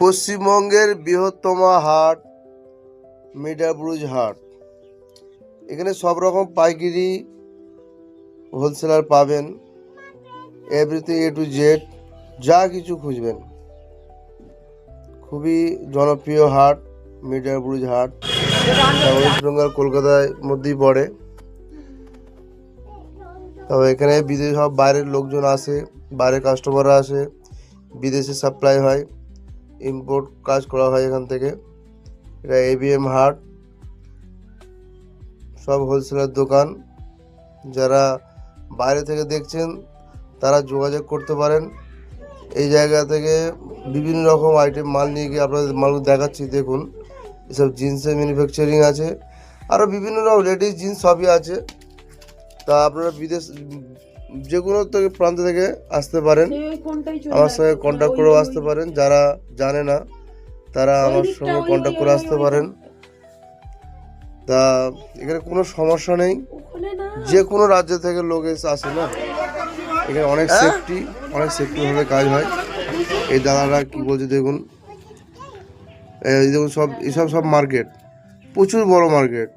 পশ্চিমবঙ্গের বৃহত্তম হাট মিঠাপুর হাট। এখানে সব রকম পাইকারি হোলসেলার পাবেন, এভরিথিং এ টু জেড, যা কিছু খুঁজবেন। খুবই জনপ্রিয় হাট মিঠাপুর হাট, ওয়েস্ট বেঙ্গল কলকাতার মধ্যেই পড়ে। তবে এখানে বিদেশ সব বাইরের লোকজন আসে, বাইরের কাস্টমাররা আসে, বিদেশে সাপ্লাই হয়, ইম্পোর্ট কাজ করা হয় এখান থেকে। এটা এবিএম হাট, সব হোলসেলার দোকান। যারা বাইরে থেকে দেখছেন তারা যোগাযোগ করতে পারেন। এই জায়গা থেকে বিভিন্ন রকম আইটেম মাল নিয়ে গিয়ে আপনাদের মাল দেখাচ্ছি। দেখুন, এসব জিন্সের ম্যানুফ্যাকচারিং আছে, আরও বিভিন্ন রকম লেডিস জিন্স সবই আছে। তা আপনারা বিদেশ যে কোনো থেকে প্রান্ত থেকে আসতে পারেন, আমার সঙ্গে কন্ট্যাক্ট করেও আসতে পারেন। যারা জানে না তারা আমার সঙ্গে কন্ট্যাক্ট করে আসতে পারেন। তা এখানে কোনো সমস্যা নেই, যে কোনো রাজ্য থেকে লোক এসে আসে না, এখানে অনেক সেফটিভাবে কাজ হয়। এই দাদারা কি বলছে দেখুন, এই দেখুন, সব এসব মার্কেট, প্রচুর বড় মার্কেট।